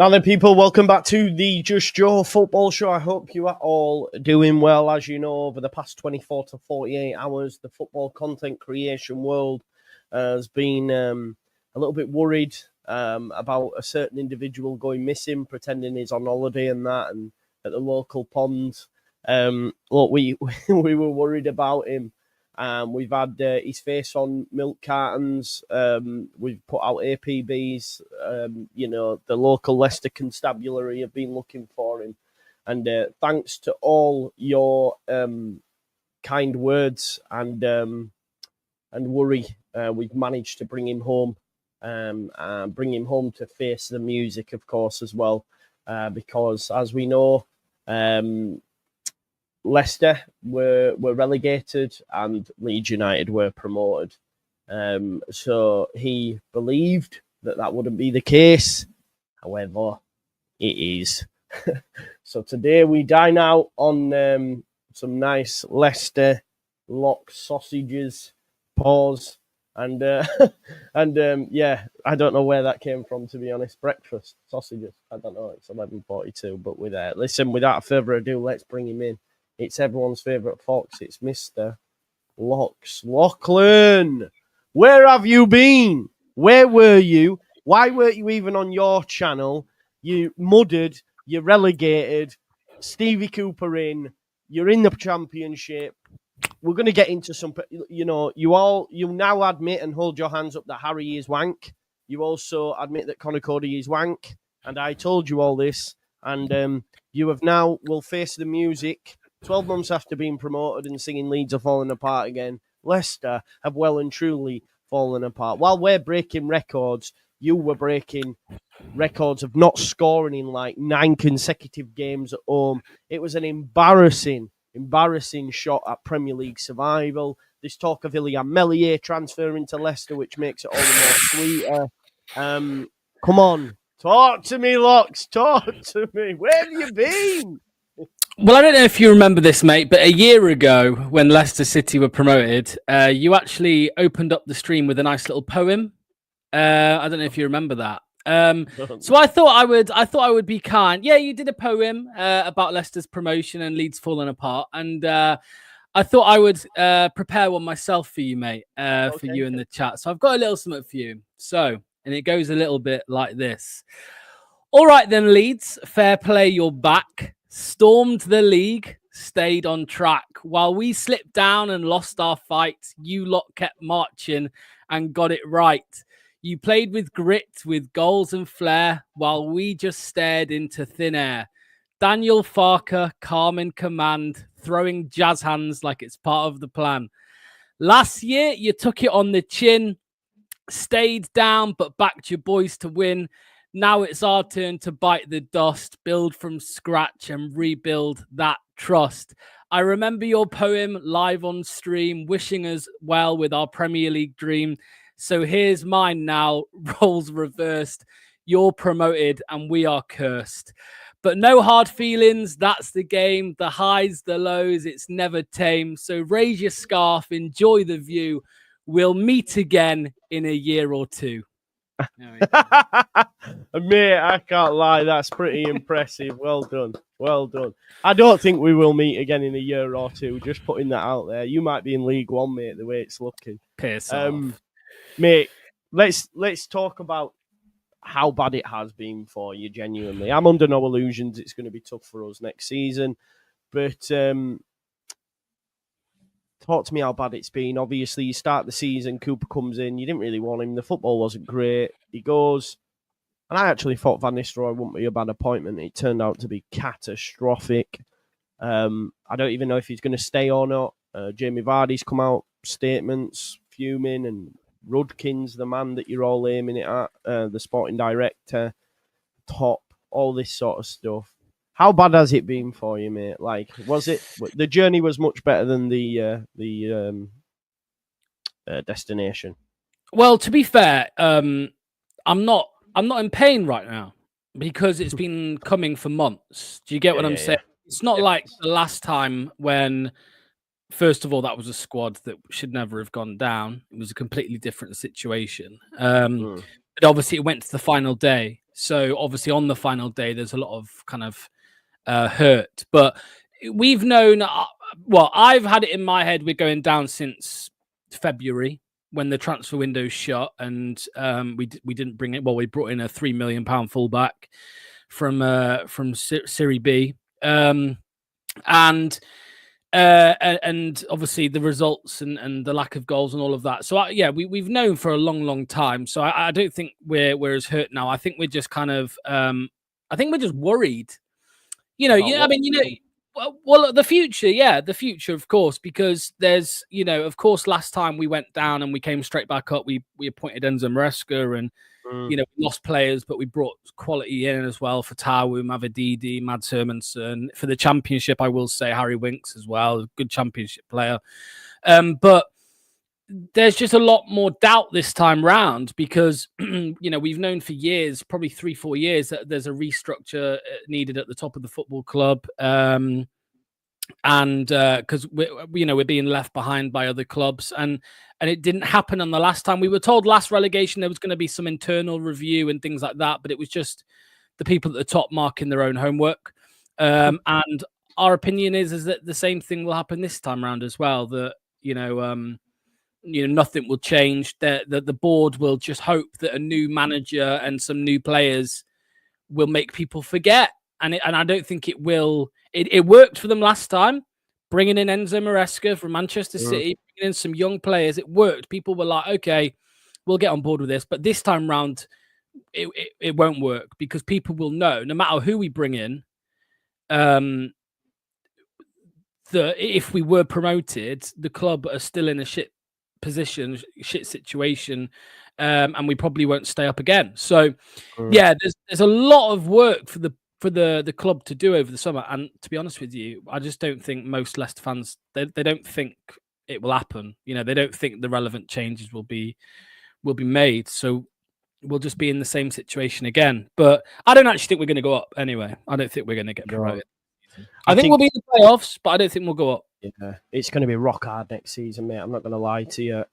Now then, people, welcome back to the Just Joe football show. I hope you are all doing well. As you know, over the past 24 to 48 hours, the football content creation world has been a little bit worried about a certain individual going missing, pretending he's on holiday and that, and at the local pond. Look, we were worried about him. We've had his face on milk cartons. We've put out APBs. The local Leicester constabulary have been looking for him. And thanks to all your kind words and worry, we've managed to bring him home. Bring him home to face the music, of course, as well. Because, as we know, Leicester were relegated and Leeds United were promoted. So he believed that wouldn't be the case. However, it is. So today we dine out on some nice Leicester lock sausages, paws, and yeah, I don't know where that came from, to be honest. Breakfast sausages. I don't know. It's 11:42, but with that, listen. Without further ado, let's bring him in. It's everyone's favourite fox. It's Mr. Locks. Lachlan, where have you been? Where were you? Why weren't you even on your channel? You muddered. You're relegated. Stevie Cooper in. You're in the championship. We're going to get into some, you now admit and hold your hands up that Harry is wank. You also admit that Conor Cody is wank. And I told you all this. And you have now will face the music. 12 months after being promoted and singing Leeds are falling apart again, Leicester have well and truly fallen apart. While we're breaking records, you were breaking records of not scoring in like 9 consecutive games at home. It was an embarrassing shot at Premier League survival. This talk of Ilya Melier transferring to Leicester, which makes it all the more sweeter. Come on, talk to me, Locks. Talk to me. Where have you been? Well, I don't know if you remember this, mate, but a year ago when Leicester City were promoted, you actually opened up the stream with a nice little poem. I don't know if you remember that. So I thought I would be kind. Yeah, you did a poem about Leicester's promotion and Leeds falling apart, and I thought I would prepare one myself for you, mate, for you in the chat. So I've got a little something for you. So, and it goes a little bit like this. All right then, Leeds, fair play, you're back. Stormed the league, stayed on track. While we slipped down and lost our fight, you lot kept marching and got it right. You played with grit, with goals and flair, while we just stared into thin air. Daniel Farke, calm in command, throwing jazz hands like it's part of the plan. Last year, you took it on the chin, stayed down but backed your boys to win. Now it's our turn to bite the dust, build from scratch and rebuild that trust. I remember your poem live on stream, wishing us well with our Premier League dream. So here's mine now, roles reversed. You're promoted and we are cursed. But no hard feelings, that's the game. The highs, the lows, it's never tame. So raise your scarf, enjoy the view. We'll meet again in a year or two. Mate, I can't lie. That's pretty impressive. Well done. Well done. I don't think we will meet again in a year or two. Just putting that out there. You might be in League One, mate, the way it's looking. Piss off. Mate, let's talk about how bad it has been for you, genuinely. I'm under no illusions it's going to be tough for us next season. But talk to me how bad it's been. Obviously, you start the season, Cooper comes in. You didn't really want him. The football wasn't great. He goes, and I actually thought Van Nistelrooy wouldn't be a bad appointment. It turned out to be catastrophic. I don't even know if he's going to stay or not. Jamie Vardy's come out, statements, fuming, and Rudkin's the man that you're all aiming it at, the sporting director, top, all this sort of stuff. How bad has it been for you, mate? Like, was it the journey was much better than the destination? Well, to be fair, I'm not in pain right now because it's been coming for months. Do you get what I'm saying? It's not like the last time when, first of all, that was a squad that should never have gone down. It was a completely different situation. But obviously, it went to the final day So obviously on the final day, there's a lot of kind of hurt. But we've known, I've had it in my head we're going down since February when the transfer window shut, and we didn't bring it. Well, we brought in a £3 million fullback from Serie B, and obviously the results and the lack of goals and all of that. So we've known for a long time. So I don't think we're as hurt now. I think we're just kind of I think we're just worried. Well, the future, of course, because there's, of course, last time we went down and we came straight back up, we appointed Enzo Maresca and, we lost players, but we brought quality in as well for Tawu, Mavididi, Mads Hermansen. For the championship, I will say Harry Winks as well, good championship player. But there's just a lot more doubt this time round because, we've known for years, probably 3-4 years, that there's a restructure needed at the top of the football club. And because we're being left behind by other clubs, and it didn't happen on the last time. We were told last relegation there was going to be some internal review and things like that, but it was just the people at the top marking their own homework. And our opinion is that the same thing will happen this time around as well. That nothing will change. The board will just hope that a new manager and some new players will make people forget. And I don't think it will. It worked for them last time, bringing in Enzo Maresca from Manchester City, bringing in some young players. It worked. People were like, okay, we'll get on board with this. But this time round, it won't work because people will know, no matter who we bring in, that if we were promoted, the club are still in a shit situation, and we probably won't stay up again. So, there's a lot of work for the club to do over the summer. And to be honest with you, I just don't think most Leicester fans, they don't think it will happen. They don't think the relevant changes will be made. So we'll just be in the same situation again. But I don't actually think we're going to go up anyway. I don't think we're going to get promoted. I think we'll be in the playoffs, but I don't think we'll go up. Yeah, it's going to be rock hard next season, mate. I'm not going to lie to you.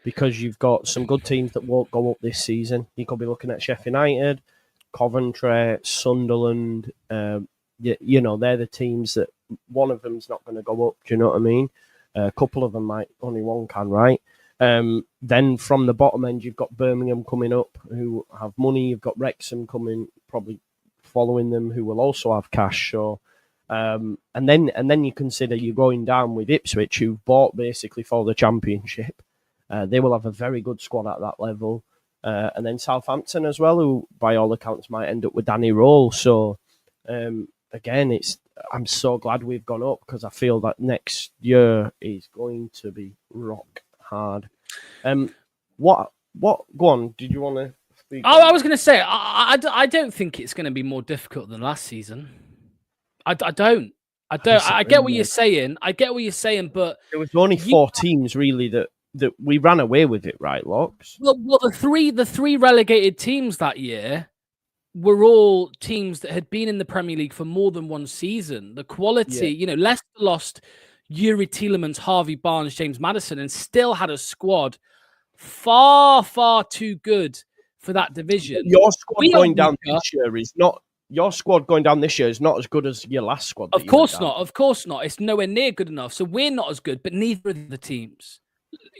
Because you've got some good teams that won't go up this season. You could be looking at Sheffield United, Coventry, Sunderland. They're the teams that one of them's not going to go up. Do you know what I mean? A couple of them might, only one can, right? Then from the bottom end, you've got Birmingham coming up, who have money. You've got Wrexham coming, probably following them, who will also have cash. So, and then you consider you're going down with Ipswich, who've bought basically for the Championship. They will have a very good squad at that level. And then Southampton as well, who by all accounts might end up with Danny Rowe. So, again, I'm so glad we've gone up because I feel that next year is going to be rock hard. What? Go on. Did you want to speak? Oh, I was going to say, I don't think it's going to be more difficult than last season. I don't. I get what you're saying. But there was only 4 teams really that we ran away with it, right, Locks? Well, the three relegated teams that year were all teams that had been in the Premier League for more than one season. The quality, Leicester lost Yuri Tielemans, Harvey Barnes, James Maddison, and still had a squad far, far too good for that division. Your squad going down this year is not as good as your last squad. Of course not. It's nowhere near good enough. So we're not as good, but neither of the teams.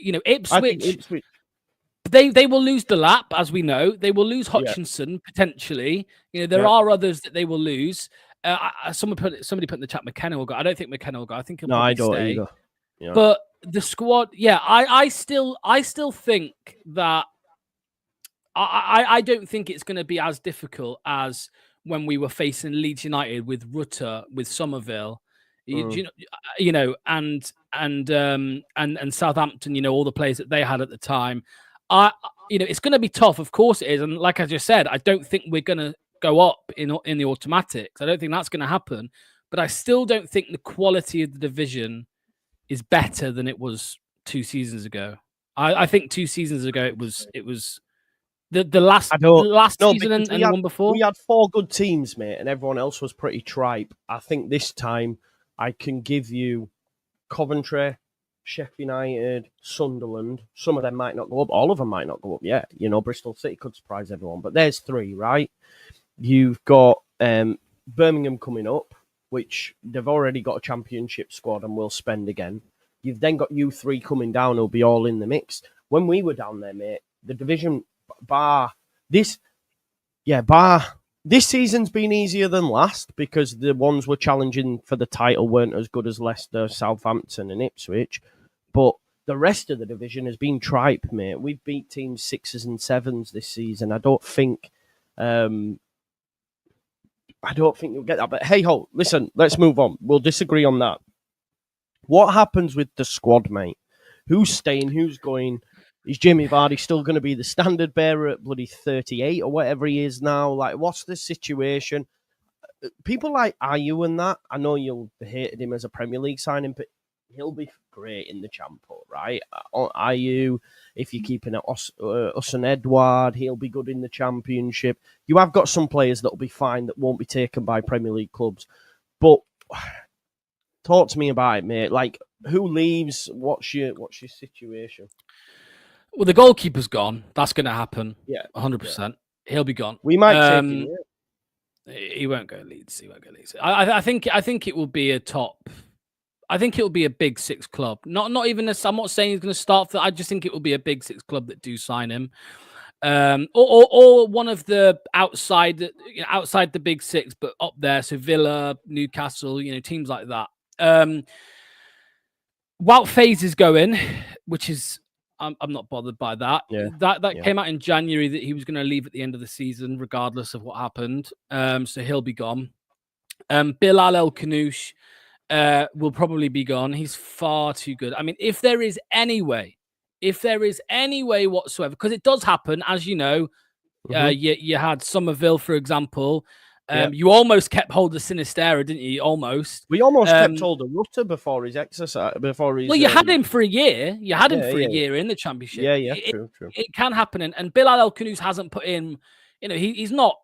Ipswich. They will lose the lap, as we know. They will lose Hutchinson potentially. There are others that they will lose. Somebody put in the chat McKenna will go. I don't think McKenna will go. I think he'll probably stay. Either. Yeah. But the squad, I still think that I don't think it's going to be as difficult as when we were facing Leeds United with Rutter, with Somerville. And Southampton, all the players that they had at the time. It's going to be tough. Of course it is. And like I just said, I don't think we're going to go up in the automatics. I don't think that's going to happen. But I still don't think the quality of the division is better than it was 2 seasons ago. I think 2 seasons ago it was the last season and the one before. We had 4 good teams, mate, and everyone else was pretty tripe. I think this time I can give you Coventry, Sheffield United, Sunderland. Some of them might not go up. All of them might not go up yet. You know, Bristol City could surprise everyone. But there's 3, right? You've got Birmingham coming up, which they've already got a championship squad and will spend again. You've then got you 3 coming down who'll be all in the mix. When we were down there, mate, the division this season's been easier than last because the ones we're challenging for the title weren't as good as Leicester, Southampton and Ipswich. But the rest of the division has been tripe, mate. We've beat teams 6s and 7s this season. I don't think you'll get that. But hey ho, listen, let's move on. We'll disagree on that. What happens with the squad, mate? Who's staying? Who's going? Is Jamie Vardy still going to be the standard bearer at bloody 38 or whatever he is now? Like, what's the situation? People like Ayew and that, I know you'll hated him as a Premier League signing, but he'll be great in the Champo, right? Ayew, if you're keeping it Usain Edouard, he'll be good in the Championship. You have got some players that'll be fine that won't be taken by Premier League clubs. But talk to me about it, mate. Like, who leaves? What's your situation? Well, the goalkeeper's gone. That's going to happen. Yeah, 100%. Yeah. He'll be gone. We might take him. Yeah. He won't go Leeds. I think it will be a top. I think it will be a big 6 club. Not even a. I'm not saying he's going to start for. I just think it will be a big 6 club that do sign him. Or one of the outside the big 6, but up there. So Villa, Newcastle, teams like that. Wout Faes is going, which is. I'm not bothered by that. Yeah. That came out in January that he was going to leave at the end of the season, regardless of what happened. So he'll be gone. Bilal El Kanouche will probably be gone. He's far too good. I mean, if there is any way whatsoever, because it does happen, as you know, you had Somerville, for example. You almost kept hold of Sinistera, didn't you? Almost. We almost kept hold of Rutter before his exercise. Well, you had him for a year. You had him for a year in the Championship. Yeah, true. It can happen, and Bilal El Kanouche hasn't put in. He's not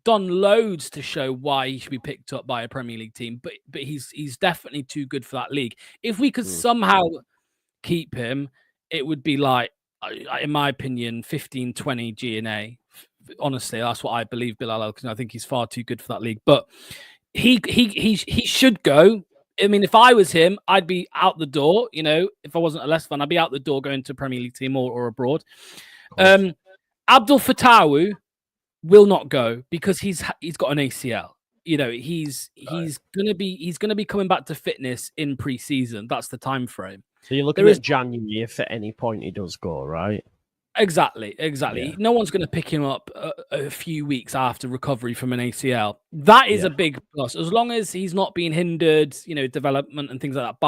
done loads to show why he should be picked up by a Premier League team, but he's definitely too good for that league. If we could somehow keep him, it would be like, in my opinion, 15-20 G&A. Honestly, that's what I believe, Bilal El Kanouche. I think he's far too good for that league. But he should go. I mean, if I was him, I'd be out the door. If I wasn't a Leicester fan, I'd be out the door going to a Premier League team or abroad. Abdul Fatawu will not go because he's got an ACL. He's gonna be coming back to fitness in pre-season. That's the time frame. So you're looking at January if at any point he does go, right? Exactly. Yeah. No one's going to pick him up a few weeks after recovery from an ACL. That is a big plus. As long as he's not being hindered, development and things like that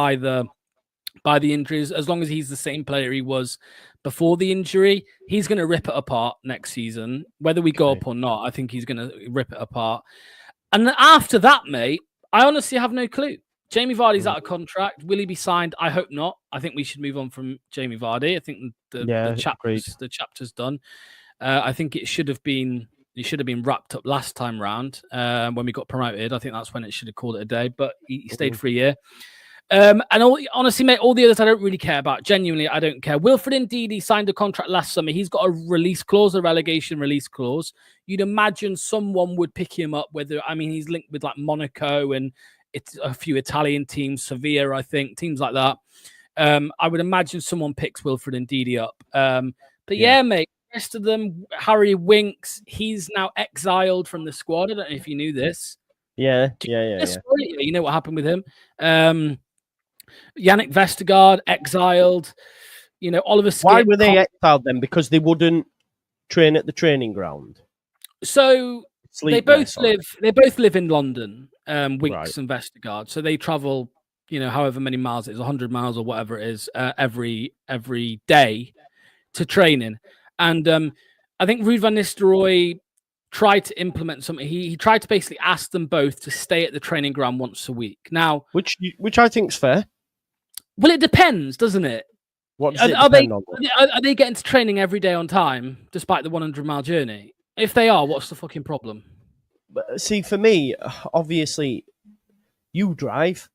by the injuries. As long as he's the same player he was before the injury, he's going to rip it apart next season. Whether we go up or not, I think he's going to rip it apart. And then after that, mate, I honestly have no clue. Jamie Vardy's out of contract. Will he be signed? I hope not. I think we should move on from Jamie Vardy. I think the chapter's done. I think it should have been wrapped up last time round when we got promoted. I think that's when it should have called it a day. But he stayed for a year. Honestly, mate, all the others I don't really care about. Genuinely, I don't care. Wilfred Ndidi signed a contract last summer. He's got a release clause, a relegation release clause. You'd imagine someone would pick him up. He's linked with like Monaco and it's a few Italian teams, Sevilla, I think, teams like that. I would imagine someone picks Wilfred Ndidi up. But mate, the rest of them, Harry Winks, he's now exiled from the squad. I don't know if you knew this. Yeah. You know what happened with him. Yannick Vestergaard, exiled. Oliver Skip. Why were they exiled then? Because they wouldn't train at the training ground? So they both live in London, Winks and Vestergaard. So they travel, however many miles it is, 100 miles or whatever it is, every day to training. And I think Ruud van Nistelrooy tried to implement something. He tried to basically ask them both to stay at the training ground once a week. Now, which I think is fair. Well, it depends, doesn't it? What does it depend on? Are they getting to training every day on time, despite the 100-mile journey? If they are, what's the fucking problem? But see, for me, obviously, you drive.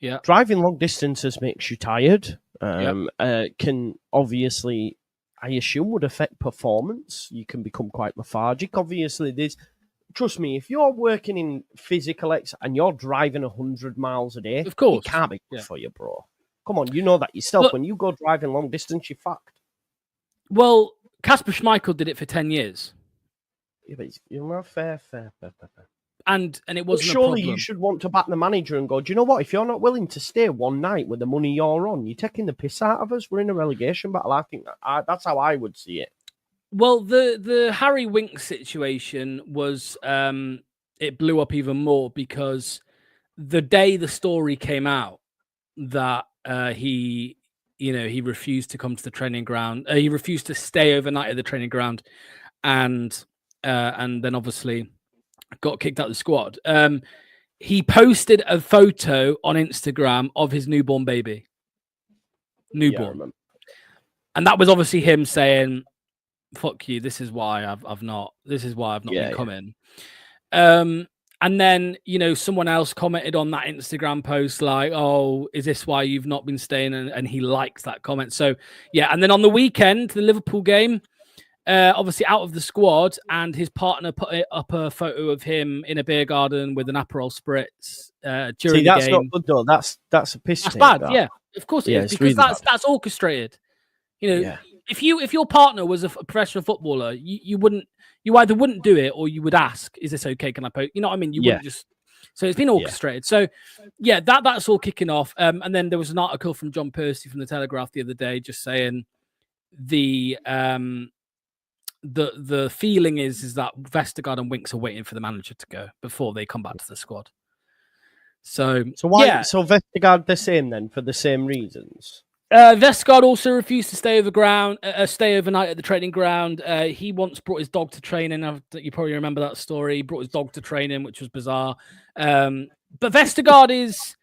Yeah. Driving long distances makes you tired. Can obviously, I assume, would affect performance. You can become quite lethargic. Obviously, trust me, if you're working in physical and you're driving 100 miles a day, Of course. it can't be good for you, bro. Come on, you know that yourself. Look, when you go driving long distance, you're fucked. Well, Kasper Schmeichel did it for 10 years. Yeah, but you're not fair. And it wasn't surely a problem. You should want to back the manager and go, do you know what? If you're not willing to stay one night with the money you're on, you're taking the piss out of us. We're in a relegation battle. I think that's how I would see it. Well, the Harry Winks situation was it blew up even more because the day the story came out that he refused to come to the training ground, he refused to stay overnight at the training ground, and then obviously got kicked out of the squad. He posted a photo on Instagram of his newborn baby. Newborn. And that was obviously him saying, fuck you, this is why I've not been coming. And then, someone else commented on that Instagram post like, oh, is this why you've not been staying? And he likes that comment. So, yeah. And then on the weekend, the Liverpool game, obviously out of the squad, and his partner put up a photo of him in a beer garden with an Aperol Spritz during the game. That's not good, though. That's a piss take. That's bad, yeah. Of course it is, because really that's orchestrated. If your partner was a professional footballer, you either wouldn't do it or you would ask, is this okay? Can I post? You know what I mean? You wouldn't just. So it's been orchestrated. So yeah, that's all kicking off. And then there was an article from John Percy from the Telegraph the other day just saying the feeling is that Vestergaard and Winks are waiting for the manager to go before they come back to the squad. So why? Yeah. So Vestergaard the same then for the same reasons. Vestergaard also refused to stay overnight at the training ground. He once brought his dog to training. You probably remember that story. He brought his dog to training, which was bizarre. But Vestergaard is,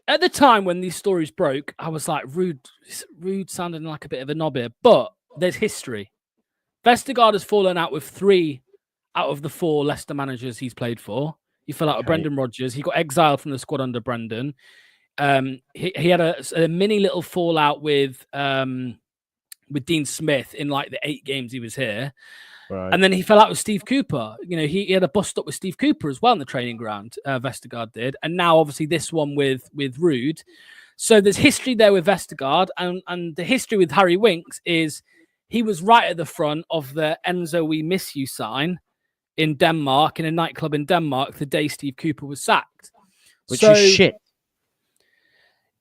at the time when these stories broke, I was like, rude sounding like a bit of a knob here, but there's history. Vestergaard has fallen out with 3 out of the 4 Leicester managers he's played for. He fell out with Brendan Rodgers. He got exiled from the squad under Brendan. He had a mini little fallout with Dean Smith in like the 8 games he was here. Right. And then he fell out with Steve Cooper. He had a bust up with Steve Cooper as well in the training ground, Vestergaard did. And now obviously this one with Ruud. So there's history there with Vestergaard, and the history with Harry Winks is he was right at the front of the Enzo We Miss You sign in Denmark, in a nightclub in Denmark, the day Steve Cooper was sacked. Which is shit.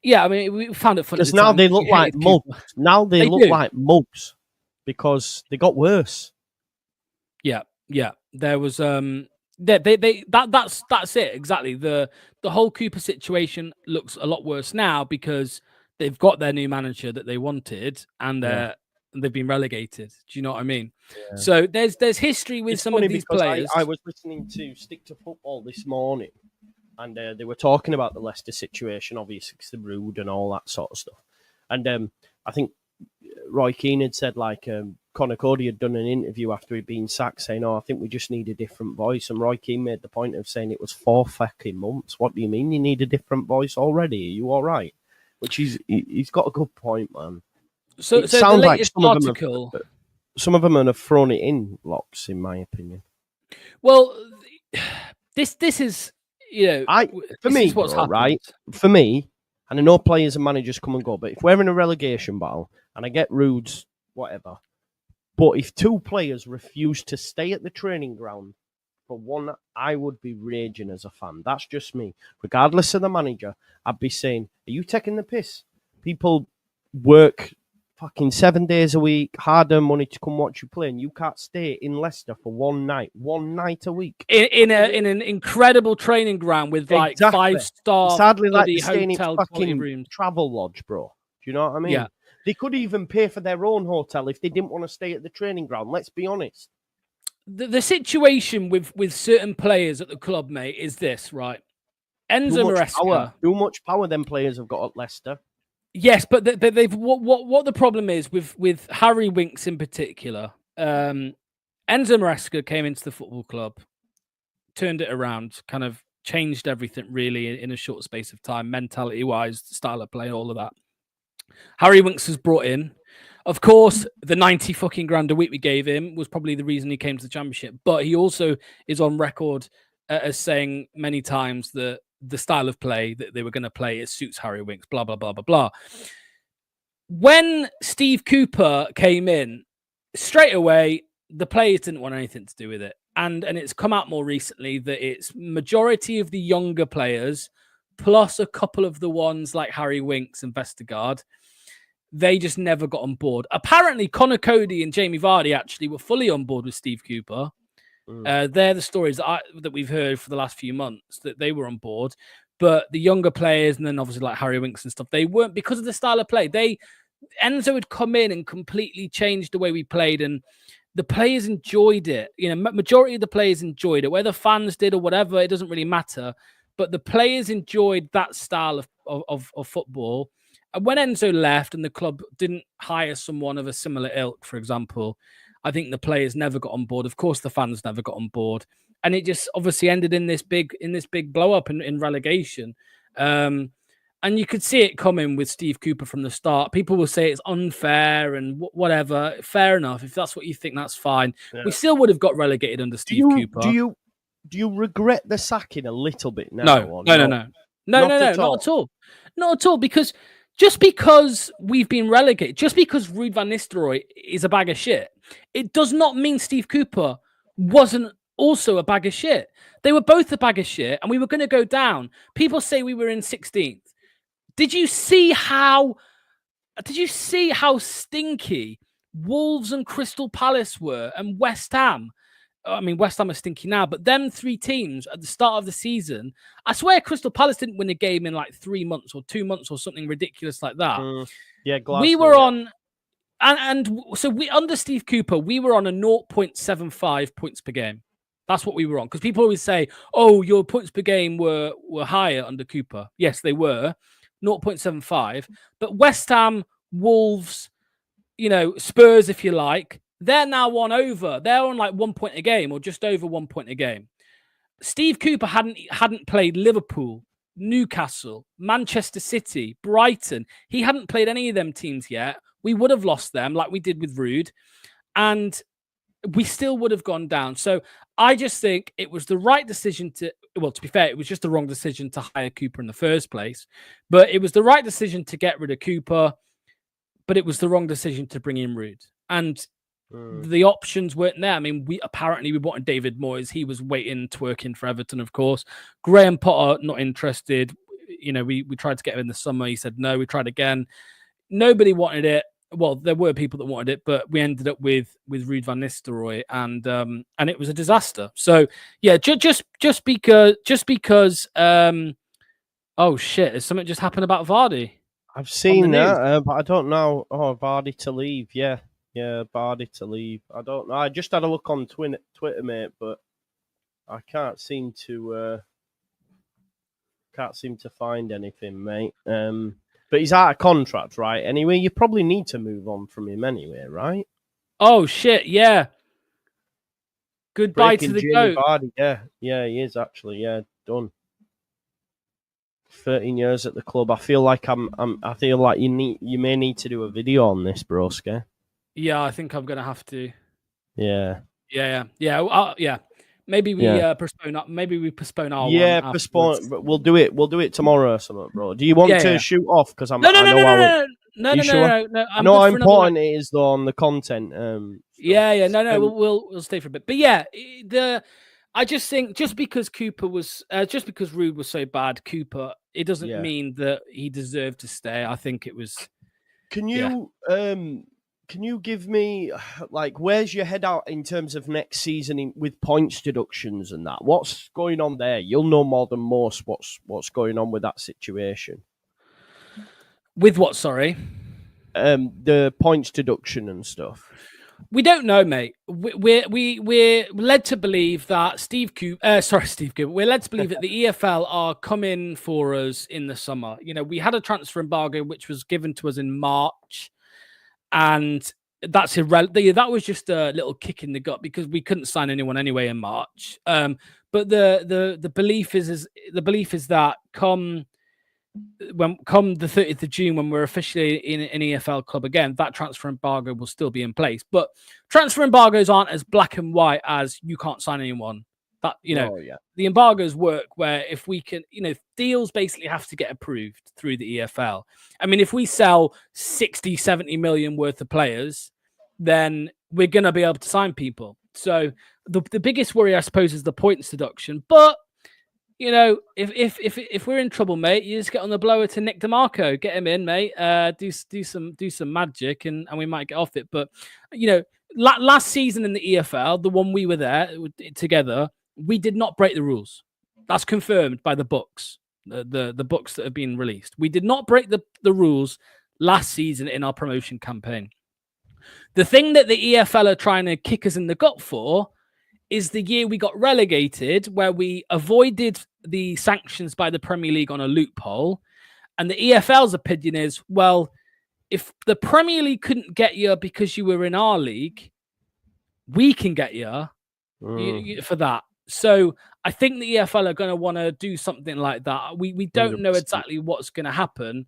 Yeah, I mean, we found it funny. Because now they look like mugs. Now they look like mugs because they got worse. Yeah. There was that's it exactly. The whole Cooper situation looks a lot worse now because they've got their new manager that they wanted, and they've been relegated. Do you know what I mean? Yeah. So there's history with some of these players. I was listening to Stick to Football this morning, and they were talking about the Leicester situation, obviously, because the Ruud and all that sort of stuff. And I think Roy Keane had said, like, Conor Cody had done an interview after he'd been sacked saying, I think we just need a different voice. And Roy Keane made the point of saying it was 4 fucking months. What do you mean you need a different voice already? Are you all right? Which he's got a good point, man. So it sounds like some of them have thrown it in locks, in my opinion. Well, this is, for me, what's happened. Right? For me, and I know players and managers come and go, but if we're in a relegation battle and I get Ruud's whatever, but if 2 players refuse to stay at the training ground for one, I would be raging as a fan. That's just me. Regardless of the manager, I'd be saying, are you taking the piss? People work fucking 7 days a week, hard-earned money to come watch you play, and you can't stay in Leicester for one night a week. In an incredible training ground with like 5-star sadly like staying in fucking rooms. Travel lodge, bro. Do you know what I mean? Yeah. They could even pay for their own hotel if they didn't want to stay at the training ground. Let's be honest. The situation with certain players at the club, mate, is this, right? Enzo Maresca. Too much power them players have got at Leicester. Yes, but they've what the problem is with Harry Winks in particular. Enzo Maresca came into the football club, turned it around, kind of changed everything really in a short space of time, mentality-wise, style of play, all of that. Harry Winks was brought in. Of course, the 90 fucking grand a week we gave him was probably the reason he came to the Championship. But he also is on record as saying many times that the style of play that they were going to play, it suits Harry Winks, blah, blah, blah, blah, blah. When Steve Cooper came in, straight away, the players didn't want anything to do with it. And it's come out more recently that it's majority of the younger players, plus a couple of the ones like Harry Winks and Vestergaard, they just never got on board. Apparently, Connor Cody and Jamie Vardy actually were fully on board with Steve Cooper. They're the stories that we've heard for the last few months, that they were on board. But the younger players, and then obviously like Harry Winks and stuff, they weren't, because of the style of play. Enzo had come in and completely changed the way we played, and the players enjoyed it. You know, majority of the players enjoyed it. Whether fans did or whatever, it doesn't really matter. But the players enjoyed that style of football. And when Enzo left and the club didn't hire someone of a similar ilk, for example, I think the players never got on board. Of course, the fans never got on board. And it just obviously ended in this big blow up in relegation. And you could see it coming with Steve Cooper from the start. People will say it's unfair and whatever. Fair enough. If that's what you think, that's fine. Yeah. We still would have got relegated under Steve Cooper. Do you regret the sacking a little bit now? No, not at all. Not at all, because just because we've been relegated, just because Ruud van Nistelrooy is a bag of shit, it does not mean Steve Cooper wasn't also a bag of shit. They were both a bag of shit, and we were going to go down. People say we were in 16th. Did you see how stinky Wolves and Crystal Palace were, and West Ham? I mean, West Ham are stinky now, but them three teams at the start of the season, I swear Crystal Palace didn't win a game in like 3 months or 2 months or something ridiculous like that. Glasgow, we were on, and so we, under Steve Cooper, we were on a 0.75 points per game. That's what we were on. Because people always say, oh, your points per game were higher under Cooper. Yes, they were, 0.75. But West Ham, Wolves, Spurs, if you like, they're now one over. They're on like 1 point a game or just over 1 point a game. Steve Cooper hadn't played Liverpool, Newcastle, Manchester City, Brighton. He hadn't played any of them teams yet. We would have lost them like we did with Ruud, and we still would have gone down. So I just think it was the right decision to be fair, it was just the wrong decision to hire Cooper in the first place. But it was the right decision to get rid of Cooper, but it was the wrong decision to bring in Ruud. And the options weren't there. I mean, we wanted David Moyes. He was waiting to work in for Everton, of course. Graham Potter, not interested. We tried to get him in the summer. He said no. We tried again. Nobody wanted it. Well, there were people that wanted it, but we ended up with Ruud van Nistelrooy, and it was a disaster. So yeah, just because. Oh shit! Has something just happened about Vardy? I've seen that, but I don't know. Oh, Vardy to leave. Yeah, Vardy to leave. I don't know. I just had a look on Twitter, mate, but I can't seem to find anything, mate. But he's out of contract, right? Anyway, you probably need to move on from him anyway, right? Oh shit! Yeah. Goodbye to the GOAT. Vardy. Yeah, he is actually. Yeah, done. 13 years at the club. I feel like I feel like you may need to do a video on this, broski. Yeah, I think I'm gonna have to. Yeah. Maybe we postpone. Maybe we postpone our. Yeah, postpone. But we'll do it. We'll do it tomorrow or something, bro. Do you want to shoot off? Because I'm. No. I know how important it is though on the content. No. We'll stay for a bit. But yeah, I just think just because Ruud was so bad, Cooper, it doesn't mean that he deserved to stay. I think it was. Can you give me, like, where's your head out in terms of next season with points deductions and that? What's going on there? You'll know more than most what's going on with that situation. With what, sorry? The points deduction and stuff. We don't know, mate. We're led to believe that Steve Cooper. We're led to believe that the EFL are coming for us in the summer. We had a transfer embargo which was given to us in March. And that's irrelevant. That was just a little kick in the gut because we couldn't sign anyone anyway in March. But the belief is that come the 30th of June, when we're officially in an EFL club again, that transfer embargo will still be in place. But transfer embargoes aren't as black and white as you can't sign anyone. That, the embargoes work where if we can, deals basically have to get approved through the EFL. I mean, if we sell 60, 70 million worth of players, then we're going to be able to sign people. So the biggest worry, I suppose, is the points deduction. But, if we're in trouble, mate, you just get on the blower to Nick DeMarco, get him in, mate, do some magic and we might get off it. But, last season in the EFL, the one we were there together, we did not break the rules. That's confirmed by the books, the books that have been released. We did not break the rules last season in our promotion campaign. The thing that the EFL are trying to kick us in the gut for is the year we got relegated, where we avoided the sanctions by the Premier League on a loophole. And the EFL's opinion is, well, if the Premier League couldn't get you because you were in our league, we can get you for that. So I think the EFL are going to want to do something like that. We don't 100%. Know exactly what's going to happen,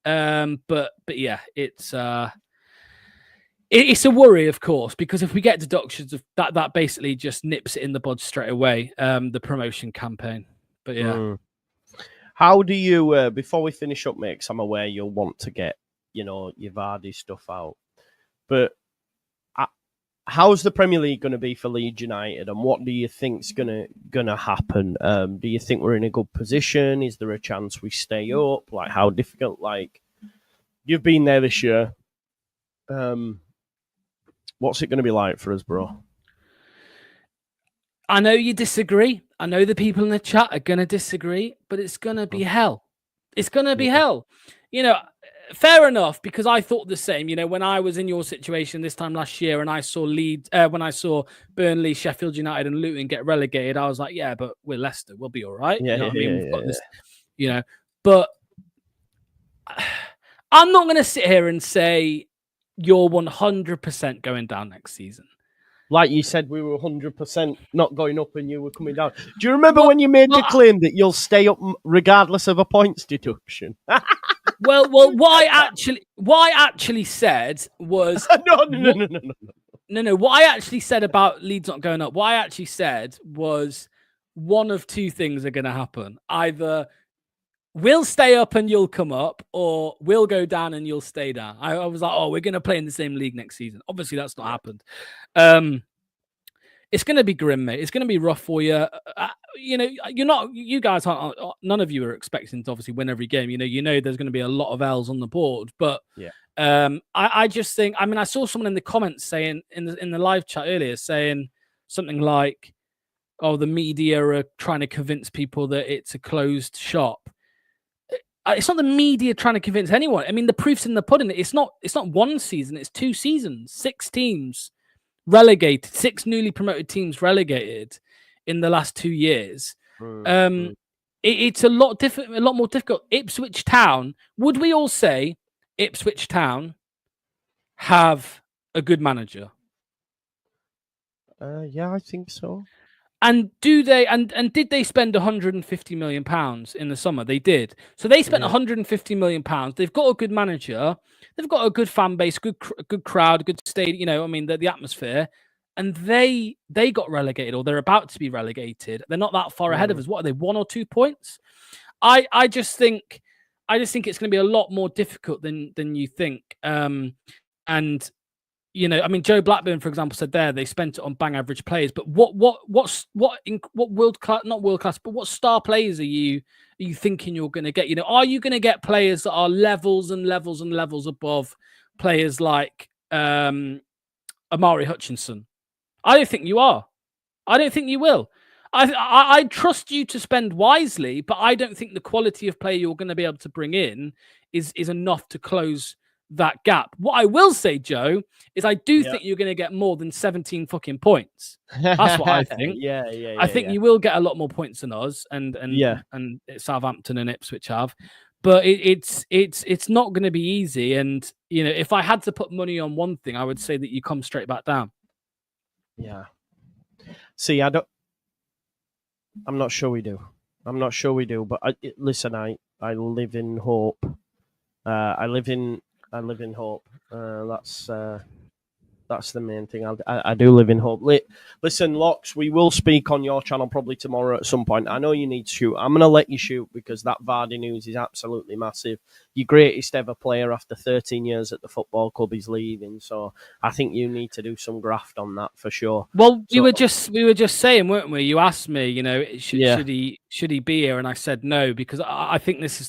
but yeah, it's a worry, of course, because if we get deductions of that basically just nips it in the bud straight away. The promotion campaign, but yeah. How do you before we finish up, mate? 'Cause I'm aware you'll want to get your Vardy stuff out, but. How's the Premier League going to be for Leeds United, and what do you think's gonna happen? Do you think we're in a good position? Is there a chance we stay up? Like, how difficult? Like, you've been there this year. What's it going to be like for us, bro? I know you disagree. I know the people in the chat are going to disagree, but it's going to be hell. It's going to be hell. Fair enough, because I thought the same. When I was in your situation this time last year and I saw Leeds, when I saw Burnley, Sheffield United and Luton get relegated, I was like, yeah, but we're Leicester. We'll be all right. We've got this, But I'm not going to sit here and say you're 100% going down next season. Like you said, we were 100% not going up and you were coming down. Do you remember when you made the claim that you'll stay up regardless of a points deduction? Well, what I actually said was no. What I actually said about Leeds not going up, what I actually said was one of two things are going to happen: either we'll stay up and you'll come up, or we'll go down and you'll stay down. I was like, oh, we're going to play in the same league next season. Obviously, that's not happened. It's going to be grim, mate. It's going to be rough for you. You guys aren't, none of you are expecting to obviously win every game. There's going to be a lot of L's on the board, but I just think, I saw someone in the comments saying in the live chat earlier saying something like, oh, the media are trying to convince people that it's a closed shop. It's not the media trying to convince anyone. The proof's in the pudding. It's not one season, it's 2 seasons, 6 teams relegated, 6 newly promoted teams relegated in the last 2 years. It's a lot more difficult. Ipswich Town, would we all say Ipswich Town have a good manager? Yeah, I think so. And do they and did they spend 150 million pounds in the summer? They did. So they spent 150 million pounds. They've got a good manager. They've got a good fan base, good crowd, good stadium. The atmosphere. And they got relegated, or they're about to be relegated. They're not that far ahead of us. What are they? 1 or 2 points? I just think it's going to be a lot more difficult than you think. Joe Blackburn, for example, said they spent it on bang average players. But what world class, not world class, but what star players are you thinking you're going to get? Are you going to get players that are levels and levels and levels above players like Amari Hutchinson? I don't think you are. I don't think you will. I trust you to spend wisely, but I don't think the quality of player you're going to be able to bring in is enough to close that gap. What I will say, Joe, is I do think you're going to get more than 17 fucking points. That's what I think. I think you will get a lot more points than us and Southampton and Ipswich have. but it's not going to be easy. And if I had to put money on one thing, I would say that you come straight back down. Yeah. See, I'm not sure we do. But listen, I live in hope. I live in hope. That's the main thing. I do live in hope. Listen, Locks, we will speak on your channel probably tomorrow at some point. I know you need to shoot. I'm going to let you shoot because that Vardy news is absolutely massive. Your greatest ever player after 13 years at the football club is leaving. So I think you need to do some graft on that for sure. Well, we were just saying, weren't we? You asked me, should he be here, and I said no because I think this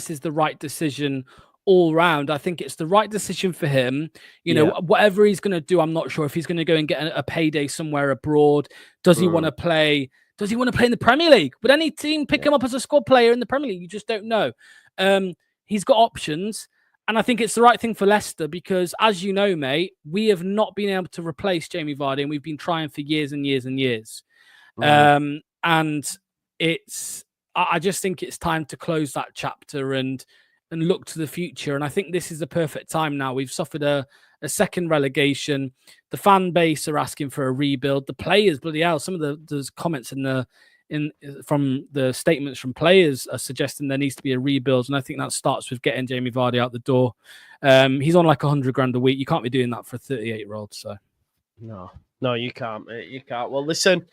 is the right decision all round. I think it's the right decision for him. Whatever he's going to do, I'm not sure if he's going to go and get a payday somewhere abroad. Does he want to play? Does he want to play in the Premier League? Would any team pick him up as a squad player in the Premier League? You just don't know. He's got options. And I think it's the right thing for Leicester because, as you know, mate, we have not been able to replace Jamie Vardy, and we've been trying for years and years and years. And I just think it's time to close that chapter and look to the future. And I think this is the perfect time now. We've suffered a second relegation. The fan base are asking for a rebuild. The players, bloody hell, some of the comments from the statements from players are suggesting there needs to be a rebuild. And I think that starts with getting Jamie Vardy out the door. He's on like $100,000 a week. You can't be doing that for a 38-year-old. So no, you can't, mate. You can't. Well, listen,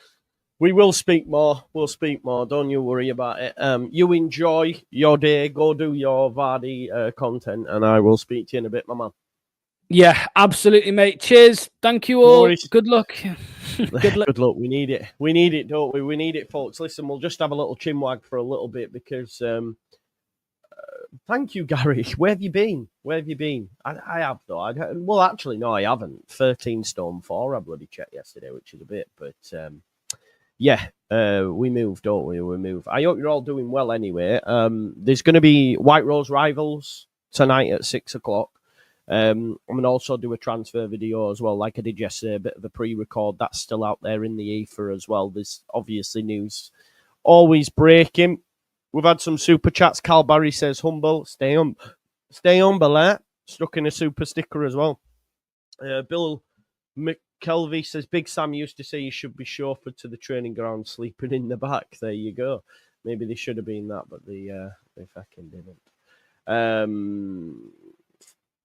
we will speak more. We'll speak more. Don't you worry about it. You enjoy your day. Go do your Vardy content, and I will speak to you in a bit, my man. Yeah, absolutely, mate. Cheers. Thank you all. Good luck. Good luck. We need it. We need it, don't we? We need it, folks. Listen, we'll just have a little chinwag for a little bit because thank you, Gary. Where have you been? I have, though. Well, actually, no, I haven't. 13 stone 4. I bloody checked yesterday, which is a bit. But, we moved, don't we? We move. I hope you're all doing well anyway. There's going to be White Rose Rivals tonight at 6 o'clock. I'm going to also do a transfer video as well, like I did yesterday, a bit of a pre-record. That's still out there in the ether as well. There's obviously news always breaking. We've had some super chats. Carl Barry says, humble, stay humble, eh? Stuck in a super sticker as well. Bill McKelvey says, Big Sam used to say you should be chauffeured to the training ground sleeping in the back. There you go. Maybe they should have been that, but they fucking didn't.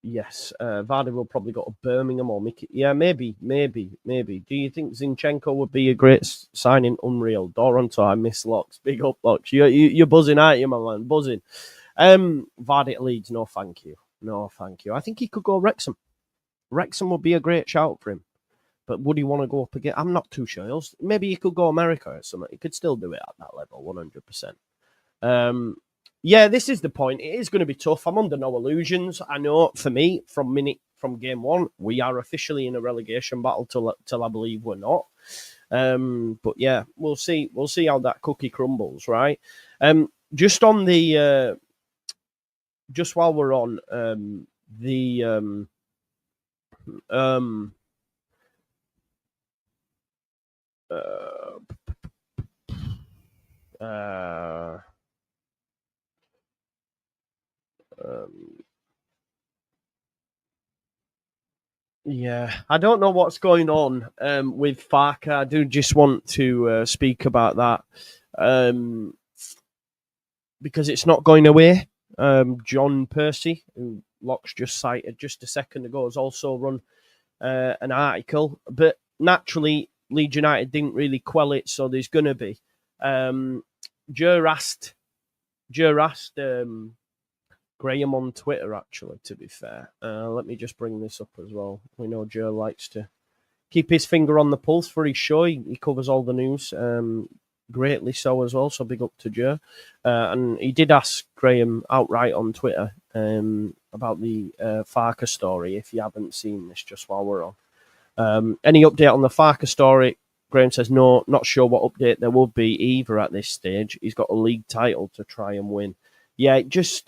Yes, Vardy will probably go to Birmingham or Mickey. Yeah, maybe. Do you think Zinchenko would be a great signing? Unreal. Doronto, I miss Locks. Big up, Locks. You're buzzing, aren't you, my man? Buzzing. Vardy at Leeds, no thank you. I think he could go Wrexham. Wrexham would be a great shout for him. But would he want to go up again? I'm not too sure. Maybe he could go America or something. He could still do it at that level, 100%. Yeah, this is the point. It is going to be tough. I'm under no illusions. I know for me, from game one, we are officially in a relegation battle till I believe we're not. But yeah, we'll see. We'll see how that cookie crumbles, right? Just on the, just while we're on the, yeah, I don't know what's going on with Farke. I do just want to speak about that because it's not going away. John Percy, who Locks just cited just a second ago, has also run an article. But naturally, Leeds United didn't really quell it, so there's going to be. Jer asked Graham on Twitter, actually, to be fair. Let me just bring this up as well. We know Joe likes to keep his finger on the pulse for his show. He covers all the news, greatly so as well, so big up to Joe. And he did ask Graham outright on Twitter about the Farke story, if you haven't seen this, just while we're on. Any update on the Farke story? Graham says, no, not sure what update there will be either at this stage. He's got a league title to try and win. Yeah,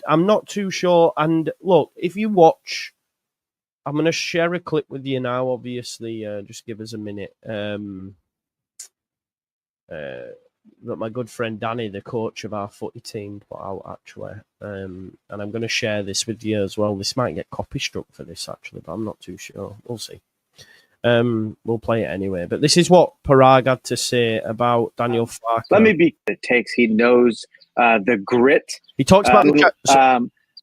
I'm not too sure. And look, if you watch, I'm going to share a clip with you now, obviously. Just give us a minute. that my good friend Danny, the coach of our footy team, put out actually. And I'm going to share this with you as well. This might get copy struck for this actually, but I'm not too sure. We'll see. We'll play it anyway. But this is what Parag had to say about Daniel Farke. Let me be. It takes. He knows the grit. He talks about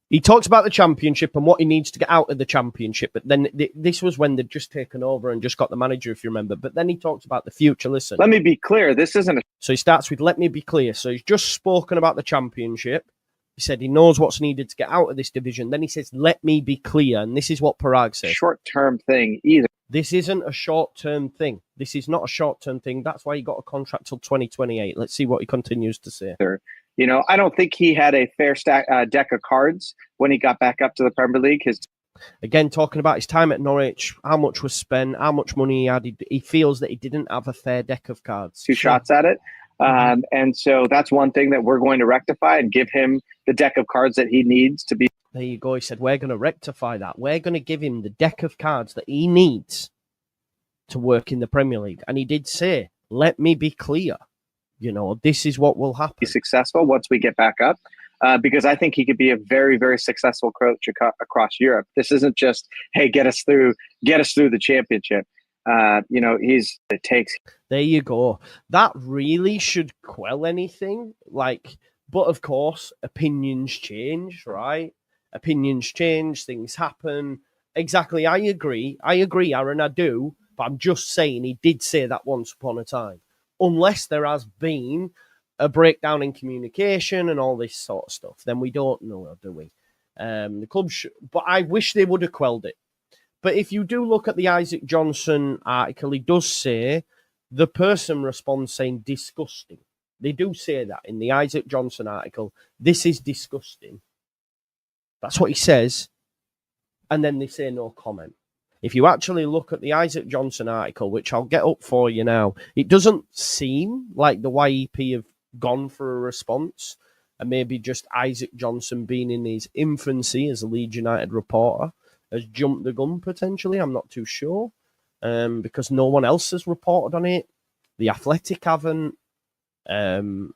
he talks about the championship and what he needs to get out of the championship. But then this was when they'd just taken over and just got the manager, if you remember. But then he talks about the future. Listen. Let me be clear. This isn't a... So he starts with, let me be clear. So he's just spoken about the championship. He said he knows what's needed to get out of this division. Then he says, let me be clear. And this is what Parag says. Short-term thing either. This isn't a short-term thing. This is not a short-term thing. That's why he got a contract till 2028. Let's see what he continues to say. You know, I don't think he had a fair deck of cards when he got back up to the Premier League. Again, talking about his time at Norwich, how much was spent, how much money he had. He feels that he didn't have a fair deck of cards. Two shots at it. And so that's one thing that we're going to rectify and give him the deck of cards that he needs to be. There you go. He said, we're going to rectify that. We're going to give him the deck of cards that he needs to work in the Premier League. And he did say, let me be clear. You know, this is what will happen. Be successful once we get back up, because I think he could be a very, very successful coach across Europe. This isn't just, hey, get us through the championship. You know, it takes. There you go. That really should quell anything. But of course, opinions change, right? Opinions change, things happen. Exactly. I agree, Aaron, I do. But I'm just saying he did say that once upon a time. Unless there has been a breakdown in communication and all this sort of stuff, then we don't know, do we? The club, but I wish they would have quelled it. But if you do look at the Isaac Johnson article, he does say the person responds saying disgusting. They do say that in the Isaac Johnson article. This is disgusting. That's what he says. And then they say no comment. If you actually look at the Isaac Johnson article, which I'll get up for you now, it doesn't seem like the YEP have gone for a response, and maybe just Isaac Johnson being in his infancy as a Leeds United reporter has jumped the gun potentially. I'm not too sure, because no one else has reported on it. The Athletic haven't, neither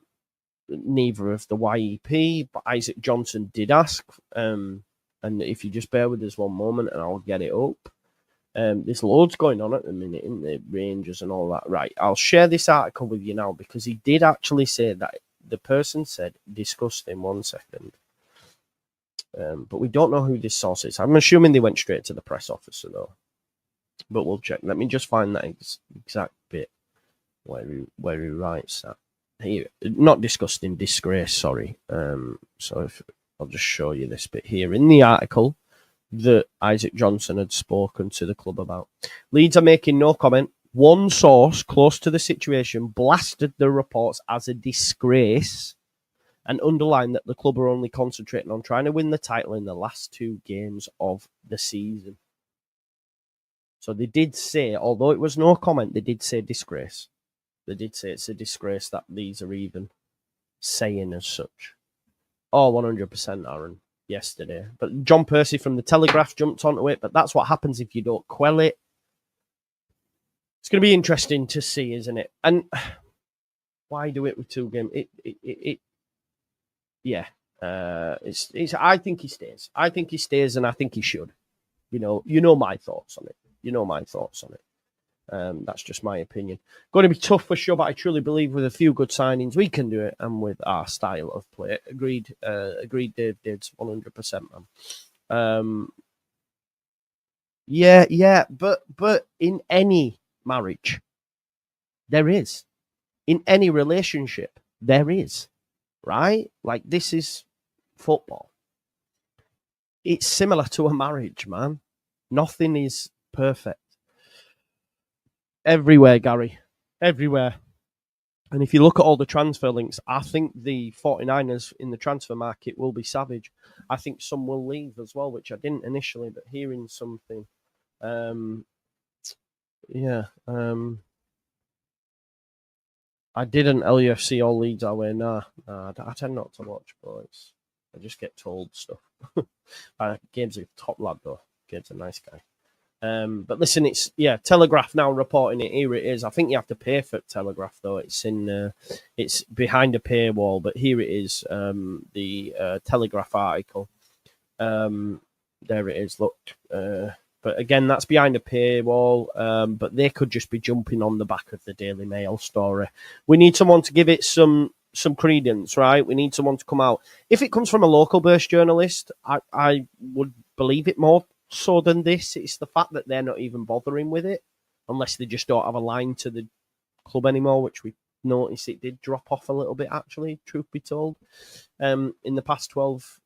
of the YEP, but Isaac Johnson did ask, and if you just bear with us one moment and I'll get it up. There's loads going on at the minute in the Rangers and all that. Right, I'll share this article with you now because he did actually say that the person said disgusting. 1 second. But we don't know who this source is. I'm assuming they went straight to the press officer though. But we'll check. Let me just find that exact bit where he writes that. Here, not disgusting, disgrace, sorry. So if I'll just show you this bit here in the article that Isaac Johnson had spoken to the club about. Leeds are making no comment. One source close to the situation blasted the reports as a disgrace and underlined that the club are only concentrating on trying to win the title in the last 2 games of the season. So they did say, although it was no comment, they did say disgrace. They did say it's a disgrace that these are even saying as such. Oh, 100%, Aaron. Yesterday. But John Percy from the Telegraph jumped onto it, but that's what happens if you don't quell it. It's going to be interesting to see, isn't it? And why do it with 2 games? It's I think he stays. I think he stays, and I think he should. You know my thoughts on it. That's just my opinion. Going to be tough for sure, but I truly believe with a few good signings we can do it, and with our style of play. Agreed, Dave Dids, 100%, man. Yeah, but in any marriage, there is. In any relationship, there is. Right? Like, this is football. It's similar to a marriage, man. Nothing is perfect. Everywhere, Gary. Everywhere. And if you look at all the transfer links, I think the 49ers in the transfer market will be savage. I think some will leave as well, which I didn't initially, but hearing something. I didn't LUFC all Leeds our way. Nah, I tend not to watch, boys. I just get told stuff. Gabe's a top lad, though. Gabe's a nice guy. But listen, it's Telegraph now reporting it. Here it is. I think you have to pay for Telegraph though. It's it's behind a paywall, but here it is. The Telegraph article. There it is. Look, but again, that's behind a paywall. But they could just be jumping on the back of the Daily Mail story. We need someone to give it some credence, right? We need someone to come out. If it comes from a local-based journalist, I would believe it more so than this. It's the fact that they're not even bothering with it, unless they just don't have a line to the club anymore, which we noticed it did drop off a little bit, actually, truth be told, in the past 12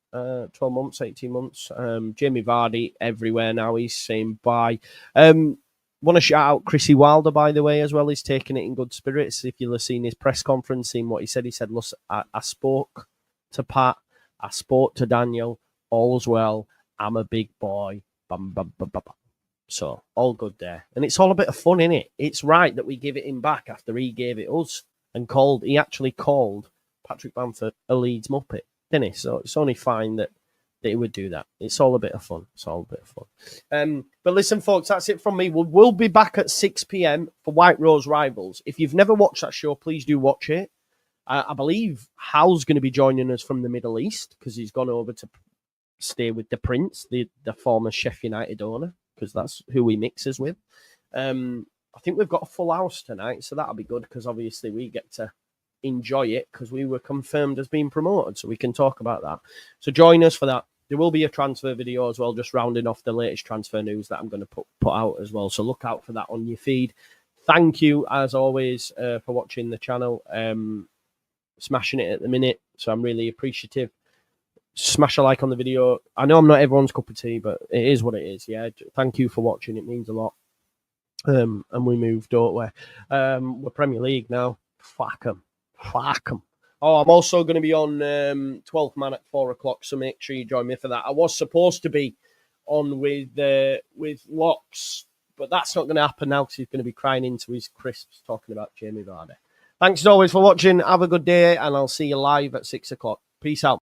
months, 18 months. Jamie Vardy everywhere now. He's saying bye. Want to shout out Chrissy Wilder, by the way, as well. He's taking it in good spirits. If you'll have seen his press conference, seen what he said, look, I spoke to Pat, I spoke to Daniel, all's well, I'm a big boy. Bum, bum, bum, bum, bum. So, all good there. And it's all a bit of fun, innit? It's right that we give it him back after he gave it us and he actually called Patrick Bamford a Leeds Muppet, didn't he? So, it's only fine that he would do that. It's all a bit of fun. But listen, folks, that's it from me. We'll be back at 6 p.m. for White Rose Rivals. If you've never watched that show, please do watch it. I believe Hal's going to be joining us from the Middle East because he's gone over to stay with the Prince, the former Sheffield United owner, because that's who he mixes with. I think we've got a full house tonight, so that'll be good because obviously we get to enjoy it because we were confirmed as being promoted, so we can talk about that. So join us for that. There will be a transfer video as well, just rounding off the latest transfer news that I'm going to put out as well. So look out for that on your feed. Thank you, as always, for watching the channel. Smashing it at the minute, so I'm really appreciative. Smash a like on the video. I know I'm not everyone's cup of tea, but it is what it is. Yeah, thank you for watching. It means a lot. And we move, don't we? We're Premier League now. Fuck them. Oh, I'm also going to be on 12th Man at 4 o'clock, so make sure you join me for that. I was supposed to be on with Locks, but that's not going to happen now because he's going to be crying into his crisps talking about Jamie Vardy. Thanks as always for watching. Have a good day, and I'll see you live at 6 o'clock. Peace out.